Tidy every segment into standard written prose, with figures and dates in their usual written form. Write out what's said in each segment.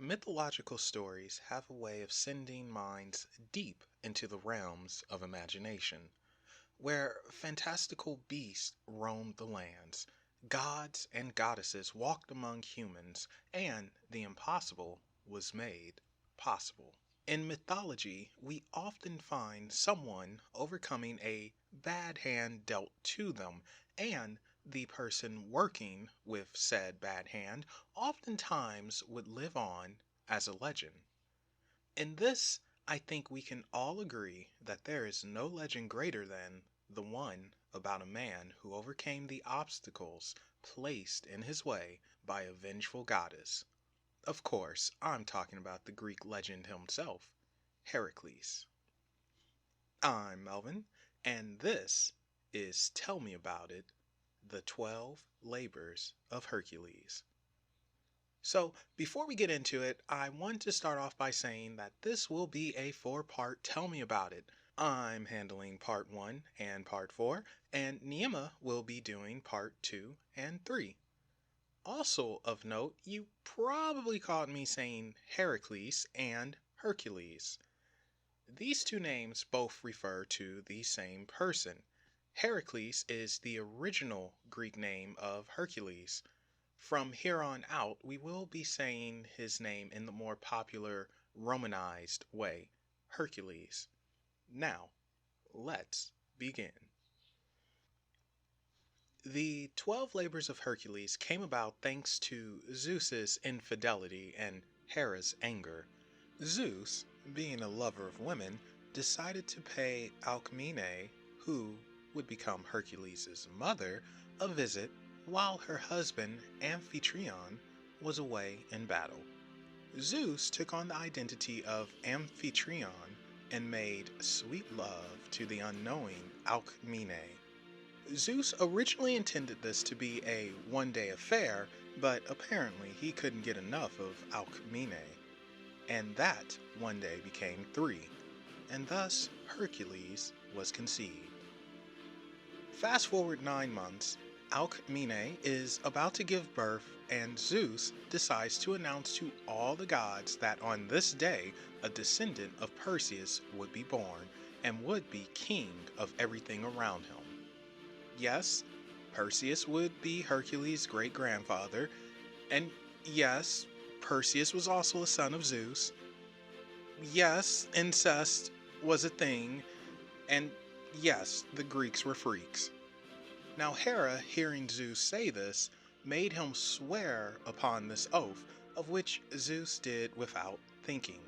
Mythological stories have a way of sending minds deep into the realms of imagination, where fantastical beasts roamed the lands, gods and goddesses walked among humans, and the impossible was made possible. In mythology, we often find someone overcoming a bad hand dealt to them, and the person working with said bad hand oftentimes would live on as a legend. In this, I think we can all agree that there is no legend greater than the one about a man who overcame the obstacles placed in his way by a vengeful goddess. Of course, I'm talking about the Greek legend himself, Heracles. I'm Melvin, and this is Tell Me About It, the 12 Labors of Hercules. So, before we get into it, I want to start off by saying that this will be a four-part Tell Me About It. I'm handling part 1 and part 4, and Neima will be doing part 2 and 3. Also of note, you probably caught me saying Heracles and Hercules. These two names both refer to the same person. Heracles is the original Greek name of Hercules. From here on out, we will be saying his name in the more popular Romanized way, Hercules. Now, let's begin. The 12 labors of Hercules came about thanks to Zeus's infidelity and Hera's anger. Zeus, being a lover of women, decided to pay Alcmene, who would become Hercules' mother, a visit while her husband Amphitryon was away in battle. Zeus took on the identity of Amphitryon and made sweet love to the unknowing Alcmene. Zeus originally intended this to be a one-day affair, but apparently he couldn't get enough of Alcmene, and that one day became 3, and thus Hercules was conceived. Fast forward 9 months, Alcmene is about to give birth, and Zeus decides to announce to all the gods that on this day a descendant of Perseus would be born and would be king of everything around him. Yes, Perseus would be Hercules' great-grandfather, and yes, Perseus was also a son of Zeus. Yes, incest was a thing, and yes, the Greeks were freaks. Now Hera, hearing Zeus say this, made him swear upon this oath, of which Zeus did without thinking.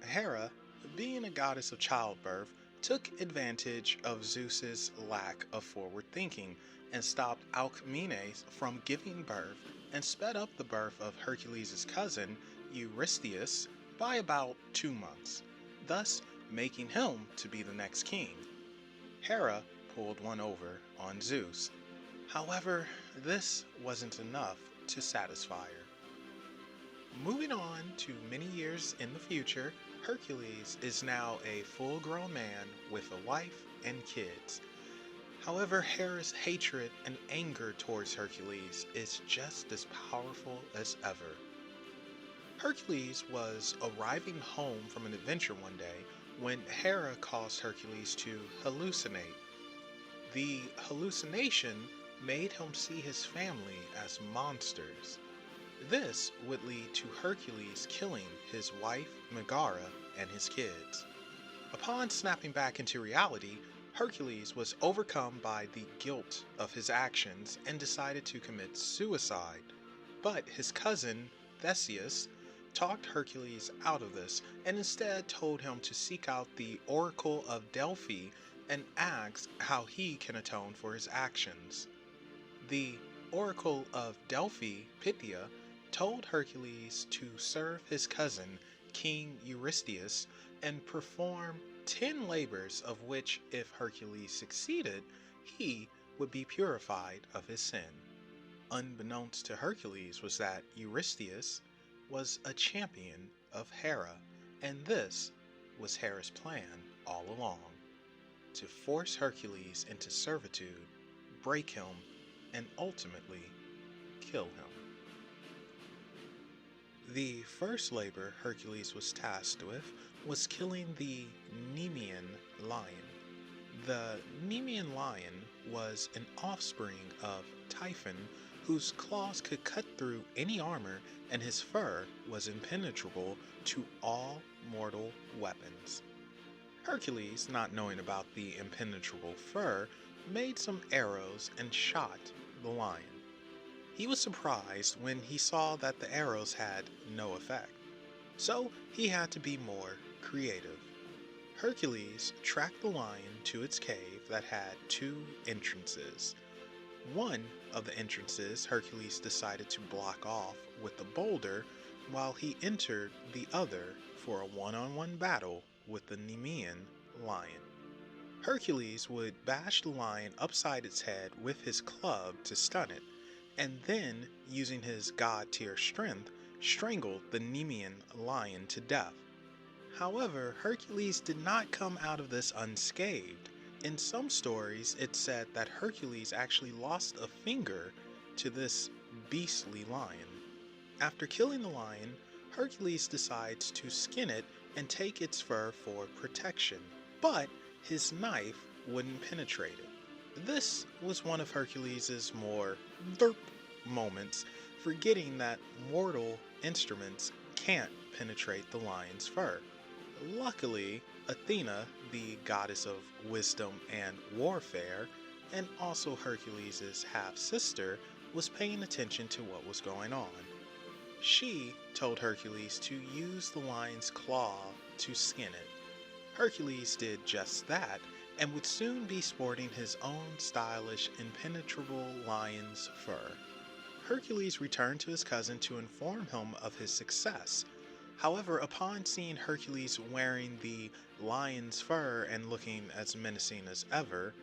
Hera, being a goddess of childbirth, took advantage of Zeus's lack of forward thinking and stopped Alcmene from giving birth and sped up the birth of Hercules' cousin, Eurystheus, by about 2 months, thus making him to be the next king. Hera pulled one over on Zeus. However, this wasn't enough to satisfy her. Moving on to many years in the future, Hercules is now a full-grown man with a wife and kids. However, Hera's hatred and anger towards Hercules is just as powerful as ever. Hercules was arriving home from an adventure one day when Hera caused Hercules to hallucinate. The hallucination made him see his family as monsters. This would lead to Hercules killing his wife Megara and his kids. Upon snapping back into reality, Hercules was overcome by the guilt of his actions and decided to commit suicide. But his cousin, Theseus, talked Hercules out of this and instead told him to seek out the Oracle of Delphi and ask how he can atone for his actions. The Oracle of Delphi, Pythia, told Hercules to serve his cousin, King Eurystheus, and perform 10 labors of which, if Hercules succeeded, he would be purified of his sin. Unbeknownst to Hercules was that Eurystheus was a champion of Hera, and this was Hera's plan all along, to force Hercules into servitude, break him, and ultimately kill him. The first labor Hercules was tasked with was killing the Nemean lion. The Nemean lion was an offspring of Typhon whose claws could cut through any armor and his fur was impenetrable to all mortal weapons. Hercules, not knowing about the impenetrable fur, made some arrows and shot the lion. He was surprised when he saw that the arrows had no effect, so he had to be more creative. Hercules tracked the lion to its cave that had two entrances. One of the entrances Hercules decided to block off with a boulder while he entered the other for a one-on-one battle with the Nemean lion. Hercules would bash the lion upside its head with his club to stun it, and then, using his god-tier strength, strangled the Nemean lion to death. However, Hercules did not come out of this unscathed. In some stories, it's said that Hercules actually lost a finger to this beastly lion. After killing the lion, Hercules decides to skin it and take its fur for protection, but his knife wouldn't penetrate it. This was one of Hercules' more derp moments, forgetting that mortal instruments can't penetrate the lion's fur. Luckily, Athena, the goddess of wisdom and warfare, and also Hercules' half-sister, was paying attention to what was going on. She told Hercules to use the lion's claw to skin it. Hercules did just that, and would soon be sporting his own stylish, impenetrable lion's fur. Hercules returned to his cousin to inform him of his success. However, upon seeing Hercules wearing the lion's fur and looking as menacing as ever,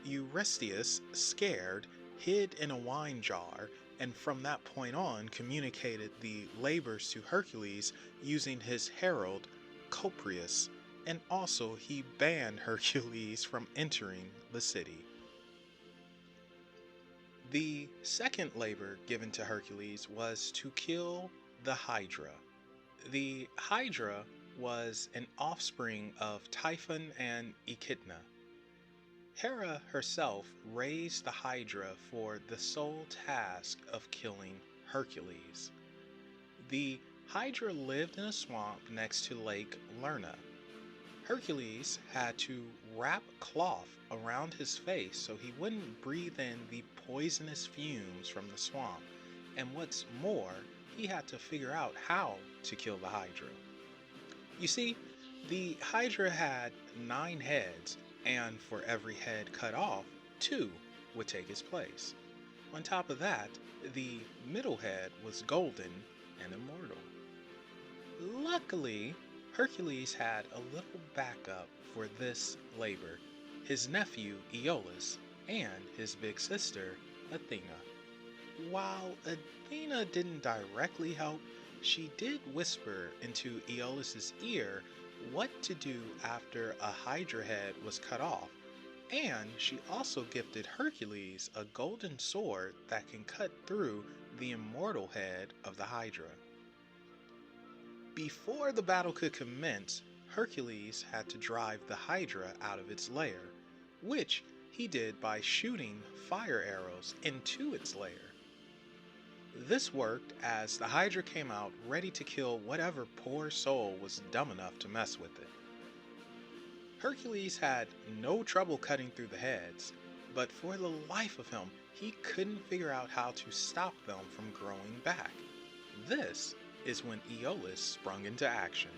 Eurystheus, scared, hid in a wine jar, and from that point on communicated the labors to Hercules using his herald, Copreus, and also he banned Hercules from entering the city. The second labor given to Hercules was to kill the Hydra. The Hydra was an offspring of Typhon and Echidna. Hera herself raised the Hydra for the sole task of killing Hercules. The Hydra lived in a swamp next to Lake Lerna. Hercules had to wrap cloth around his face so he wouldn't breathe in the poisonous fumes from the swamp, and what's more, he had to figure out how to kill the Hydra. You see, the Hydra had 9 heads, and for every head cut off, 2 would take its place. On top of that, the middle head was golden and immortal. Luckily, Hercules had a little backup for this labor, his nephew Aeolus and his big sister Athena. While Athena didn't directly help, she did whisper into Aeolus' ear what to do after a Hydra head was cut off, and she also gifted Hercules a golden sword that can cut through the immortal head of the Hydra. Before the battle could commence, Hercules had to drive the Hydra out of its lair, which he did by shooting fire arrows into its lair. This worked as the Hydra came out ready to kill whatever poor soul was dumb enough to mess with it. Hercules had no trouble cutting through the heads, but for the life of him, he couldn't figure out how to stop them from growing back. This is when Aeolus sprung into action.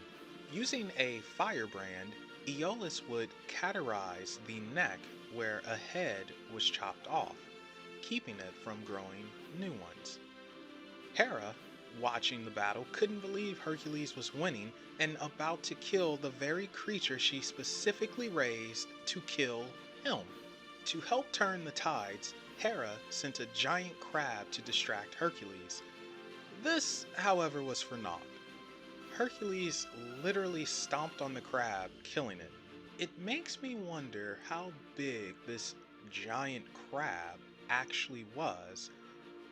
Using a firebrand, Aeolus would cauterize the neck where a head was chopped off, keeping it from growing new ones. Hera, watching the battle, couldn't believe Hercules was winning and about to kill the very creature she specifically raised to kill him. To help turn the tides, Hera sent a giant crab to distract Hercules. This, however, was for naught. Hercules literally stomped on the crab, killing it. It makes me wonder how big this giant crab actually was,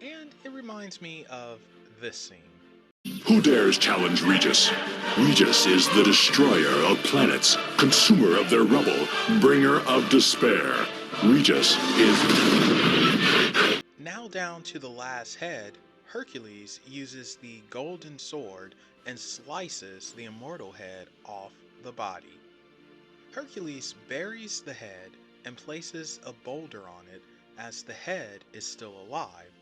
and it reminds me of this scene. Who dares challenge Regis? Regis is the destroyer of planets, consumer of their rubble, bringer of despair. Regis is... Now down to the last head, Hercules uses the golden sword and slices the immortal head off the body. Hercules buries the head and places a boulder on it as the head is still alive.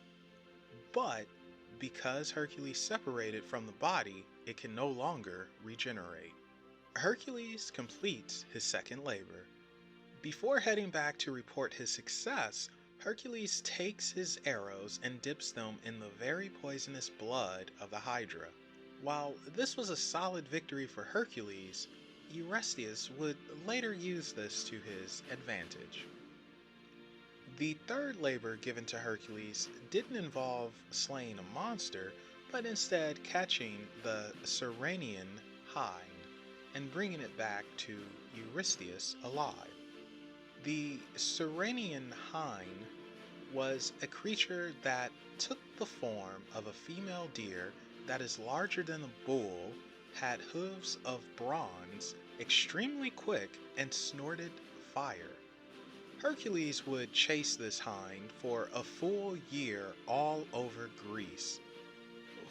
But because Hercules separated from the body, it can no longer regenerate. Hercules completes his second labor. Before heading back to report his success, Hercules takes his arrows and dips them in the very poisonous blood of the Hydra. While this was a solid victory for Hercules, Eurystheus would later use this to his advantage. The third labor given to Hercules didn't involve slaying a monster, but instead catching the Ceranian hind and bringing it back to Eurystheus alive. The Ceranian hind was a creature that took the form of a female deer that is larger than a bull, had hooves of bronze, extremely quick, and snorted fire. Hercules would chase this hind for a full year all over Greece.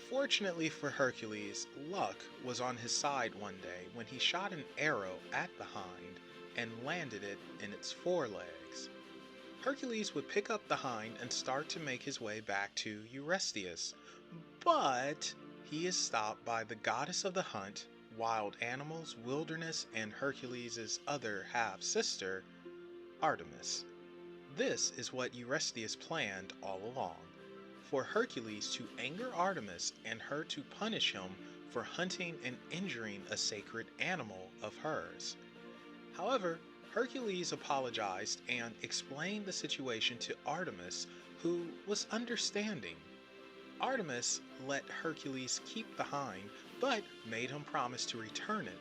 Fortunately for Hercules, luck was on his side one day when he shot an arrow at the hind and landed it in its forelegs. Hercules would pick up the hind and start to make his way back to Eurystheus, but he is stopped by the goddess of the hunt, wild animals, wilderness, and Hercules' other half-sister, Artemis. This is what Eurystheus planned all along, for Hercules to anger Artemis and her to punish him for hunting and injuring a sacred animal of hers. However, Hercules apologized and explained the situation to Artemis, who was understanding. Artemis let Hercules keep the hind, but made him promise to return it.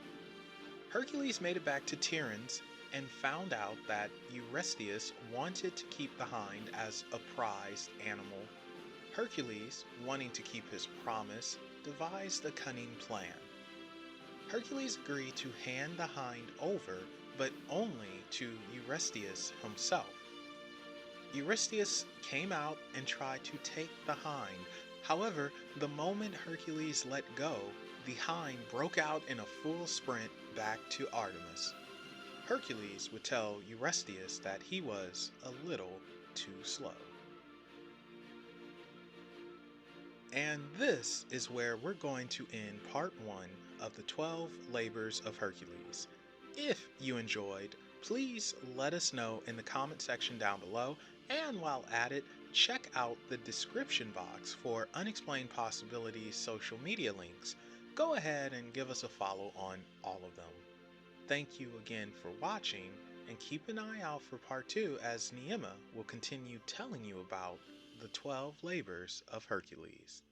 Hercules made it back to Tiryns and found out that Eurystheus wanted to keep the hind as a prized animal. Hercules, wanting to keep his promise, devised a cunning plan. Hercules agreed to hand the hind over, but only to Eurystheus himself. Eurystheus came out and tried to take the hind. However, the moment Hercules let go, the hind broke out in a full sprint back to Artemis. Hercules would tell Eurystheus that he was a little too slow. And this is where we're going to end part 1 of the 12 labors of Hercules. If you enjoyed, please let us know in the comment section down below, and while at it, check out the description box for Unexplained Possibilities social media links. Go ahead and give us a follow on all of them. Thank you again for watching, and keep an eye out for part 2 as Neima will continue telling you about the 12 labors of Hercules.